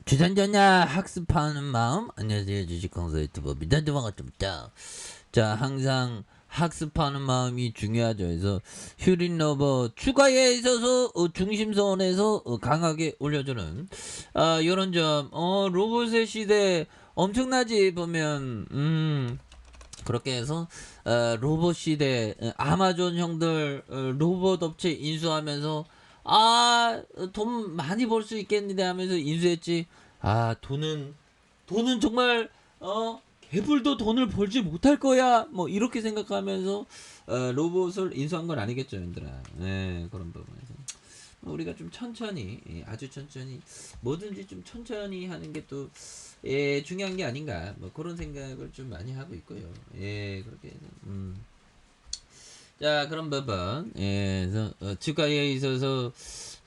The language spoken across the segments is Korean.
주전자냐 학습하는 마음. 안녕하세요, 주식강사 유튜버 민단도 반갑습니다. 자, 항상 학습하는 마음이 중요하죠. 그래서 휴린러버 추가에 있어서 중심선에서 강하게 올려주는 이런 점. 로봇의 시대 엄청나지 보면. 그렇게 해서 로봇 시대, 아마존 형들 로봇 업체 인수하면서 돈 많이 벌 수 있겠는데 하면서 인수했지. 돈은 정말 개불도 돈을 벌지 못할 거야, 뭐 이렇게 생각하면서 로봇을 인수한 건 아니겠죠, 얘들아. 네, 그런 부분에서 우리가 좀 천천히, 아주 천천히, 뭐든지 좀 천천히 하는 게 또 중요한 게 아닌가, 뭐 그런 생각을 좀 많이 하고 있고요. 그렇게 해서 자, 그런 부분. 그래서 주가에 있어서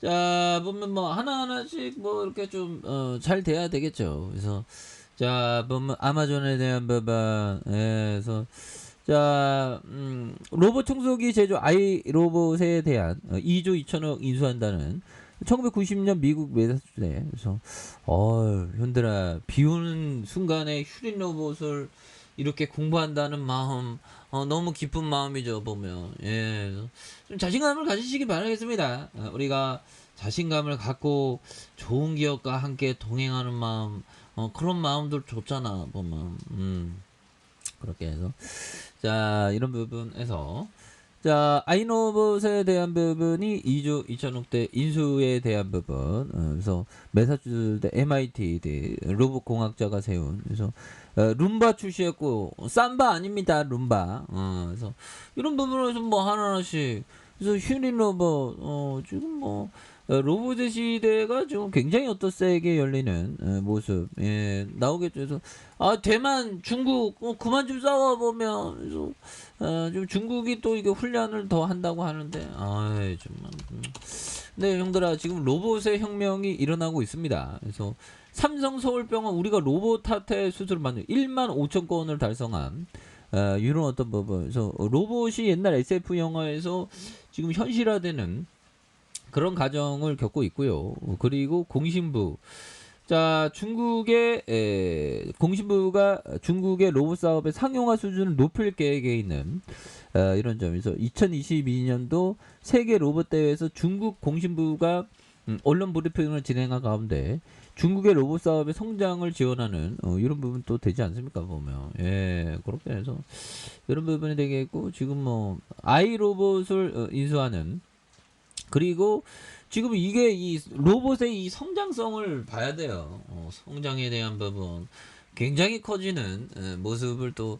자, 보면 뭐 하나하나씩 뭐 이렇게 좀 잘 돼야 되겠죠. 그래서 자, 보면 아마존에 대한 부분. 그래서 자, 로봇 청소기 제조 아이 로봇에 대한 2조 2천억 인수한다는 1990년 미국 매사주대. 그래서 현들아, 비오는 순간에 휴린 로봇을 이렇게 공부한다는 마음, 너무 기쁜 마음이죠, 보면. 좀 자신감을 가지시기 바라겠습니다. 우리가 자신감을 갖고 좋은 기업과 함께 동행하는 마음, 그런 마음들 좋잖아, 보면. 그렇게 해서. 자, 이런 부분에서. 자, 아이노봇에 대한 부분이 2조 2천억대 인수에 대한 부분. 그래서 매사주대 MIT 로봇 공학자가 세운. 그래서 룸바 출시했고, 삼바 아닙니다, 룸바. 그래서 이런 부분에서 뭐 하나하나씩. 그래서 휴린 로봇, 지금 뭐 로봇의 시대가 지금 굉장히 세게 열리는 모습 나오겠죠. 그래서 대만, 중국 그만 좀 싸워 보면. 그래서 좀 중국이 또 이게 훈련을 더 한다고 하는데 정말. 네, 형들아, 지금 로봇의 혁명이 일어나고 있습니다. 그래서 삼성 서울병원, 우리가 로봇 타태 수술을 받는 1만 5천 건을 달성한 이런 어떤 부분. 그래서 로봇이 옛날 SF 영화에서 지금 현실화되는 그런 과정을 겪고 있고요. 그리고 공신부. 자, 공신부가 중국의 로봇 사업의 상용화 수준을 높일 계획에 있는 이런 점에서 2022년도 세계 로봇 대회에서 중국 공신부가 언론 브리핑을 진행한 가운데 중국의 로봇 사업의 성장을 지원하는 이런 부분 또 되지 않습니까, 보면. 그렇게 해서 이런 부분이 되겠고, 지금 뭐 아이 로봇을 인수하는. 그리고 지금 이게 이 로봇의 이 성장성을 봐야 돼요. 성장에 대한 부분 굉장히 커지는 모습을 또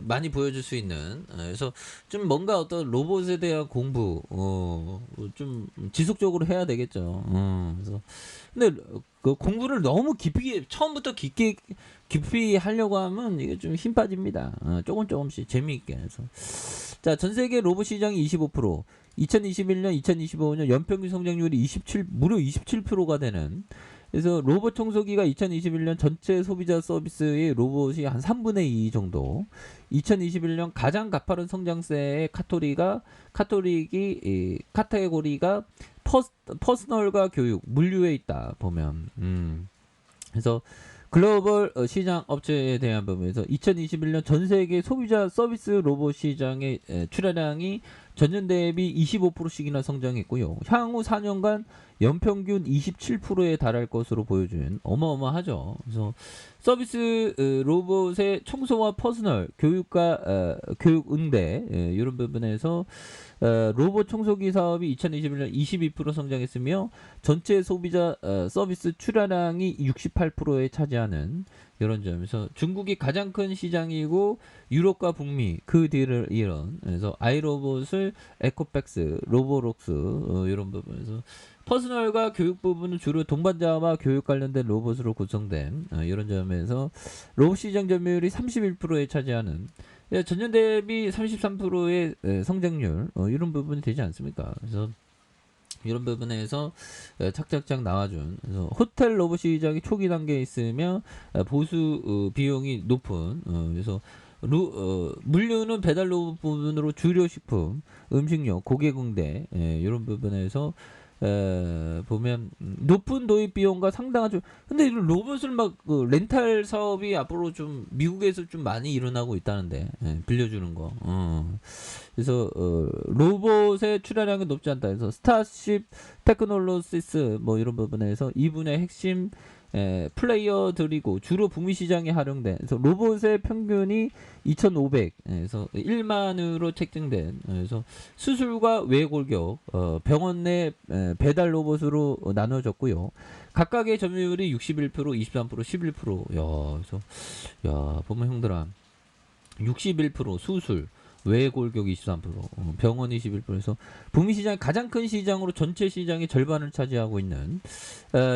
많이 보여줄 수 있는. 그래서 좀 뭔가 어떤 로봇에 대한 공부 좀 지속적으로 해야 되겠죠. 그래서 근데 그 공부를 너무 처음부터 깊이 하려고 하면 이게 좀 힘 빠집니다. 조금씩 재미있게 해서. 자, 전 세계 로봇 시장이 25%, 2021년, 2025년 연평균 성장률이 무려 27%가 되는. 그래서 로봇 청소기가 2021년 전체 소비자 서비스의 로봇이 한 3분의 2 정도. 2021년 가장 가파른 성장세의 카테고리가 퍼스널과 교육, 물류에 있다, 보면. 그래서 글로벌 시장 업체에 대한 부분에서 2021년 전 세계 소비자 서비스 로봇 시장의 출하량이 전년 대비 25%씩이나 성장했고요. 향후 4년간 연평균 27%에 달할 것으로 보여준 어마어마하죠. 그래서 서비스 로봇의 청소와 퍼스널, 교육과 교육 응대 이런 부분에서 로봇 청소기 사업이 2021년 22% 성장했으며 전체 소비자 서비스 출하량이 68%에 차지하는 이런 점에서 중국이 가장 큰 시장이고 유럽과 북미 그 뒤를 이은. 그래서 아이로봇을 에코백스, 로보록스 이런 부분에서 퍼스널과 교육 부분은 주로 동반자와 교육 관련된 로봇으로 구성된 이런 점에서 로봇 시장 점유율이 31%에 차지하는. 전년 대비 33%의 성장률 이런 부분이 되지 않습니까? 그래서 이런 부분에서 착착착 나와준. 그래서 호텔 로봇 시장이 초기 단계에 있으며 보수 비용이 높은. 그래서 물류는 배달 로봇 부분으로 주류 식품, 음식료, 고객 응대 이런 부분에서 보면 높은 도입 비용과 상당한 좀 근데 이 로봇을 막 그 렌탈 사업이 앞으로 좀 미국에서 좀 많이 일어나고 있다는데 빌려주는 거. 그래서 로봇의 출하량이 높지 않다. 그래서 스타쉽 테크놀로시스 뭐 이런 부분에서 이분의 핵심 플레이어들이고 주로 북미 시장에 활용된 그래서 로봇의 평균이 2,500 그래서 1만으로 책정된 그래서 수술과 외골격 병원 내 배달 로봇으로 나눠졌고요. 각각의 점유율이 61%, 23%, 11%. 야, 그래서 야 보면 형들아 61% 수술 외골격 23%, 병원 21%에서 북미 시장이 가장 큰 시장으로 전체 시장의 절반을 차지하고 있는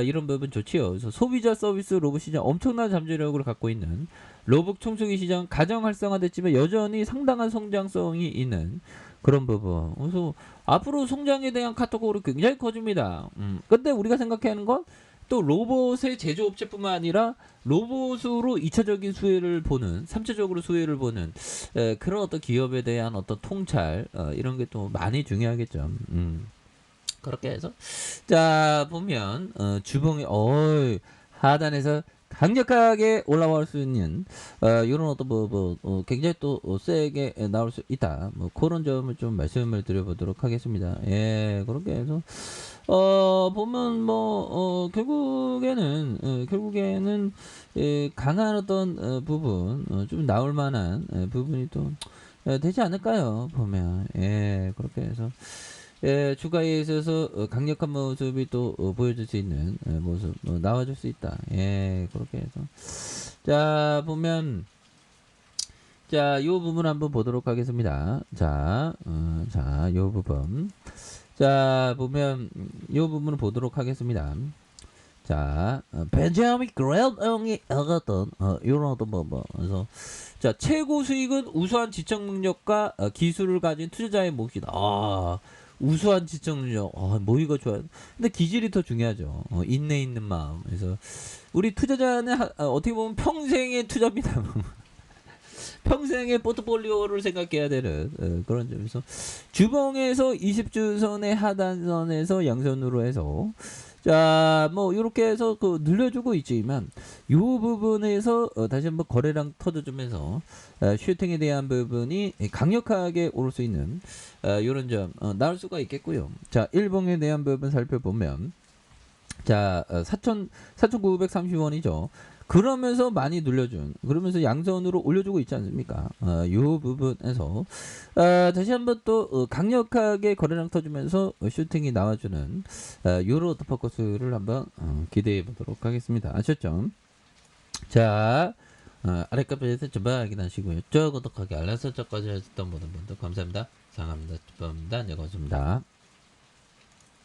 이런 부분 좋지요. 그래서 소비자 서비스 로봇 시장 엄청난 잠재력을 갖고 있는 로봇 청소기 시장 가장 활성화됐지만 여전히 상당한 성장성이 있는 그런 부분. 그래서 앞으로 성장에 대한 카테고리 굉장히 커집니다. 근데 우리가 생각하는 건 또 로봇의 제조업체뿐만 아니라 로봇으로 2차적인 수혜를 보는 3차적으로 수혜를 보는 그런 어떤 기업에 대한 어떤 통찰 이런 게 또 많이 중요하겠죠. 그렇게 해서 자 보면 주봉이 하단에서 강력하게 올라올 수 있는 이런 어떤 굉장히 또 세게 나올 수 있다. 뭐 그런 점을 좀 말씀을 드려보도록 하겠습니다. 예, 그렇게 해서 보면 뭐 결국에는 강한 어떤 부분 좀 나올 만한 부분이 또 되지 않을까요? 보면 예, 그렇게 해서 주가에 있어서 강력한 모습이 또 보여줄 수 있는 모습 나와줄 수 있다. 예, 그렇게 해서 자 보면 자, 요 부분 한번 보도록 하겠습니다. 자, 요 부분. 자, 보면 요 부분을 보도록 하겠습니다. 자, 벤자민 그레일이 얻었던 요런 어떤 그래서 자, 최고 수익은 우수한 지적 능력과 기술을 가진 투자자의 몫이다. 우수한 지적 능력. 뭐 이거 좋아요. 근데 기질이 더 중요하죠. 인내 있는 마음. 그래서 우리 투자자는 어떻게 보면 평생의 투자입니다. 평생의 포트폴리오를 생각해야 되는 그런 점에서 주봉에서 20주선의 하단선에서 양선으로 해서 자 뭐 이렇게 해서 늘려주고 있지만 이 부분에서 다시 한번 거래량 터져주면서 슈팅에 대한 부분이 강력하게 오를 수 있는 이런 점 나올 수가 있겠고요. 자 일봉에 대한 부분 살펴보면 자 4,930원이죠. 그러면서 많이 눌려준 그러면서 양선으로 올려주고 있지 않습니까? 이 부분에서 다시 한번 또 강력하게 거래량 터주면서 슈팅이 나와주는 요런 포커스를 한번 기대해 보도록 하겠습니다. 아셨죠? 자 아래 카페에서 전방 확인하시고요. 저 구독하기 알람 설정까지 하셨던 모든 분들 감사합니다. 사랑합니다. 축복합니다. 네, 고맙습니다.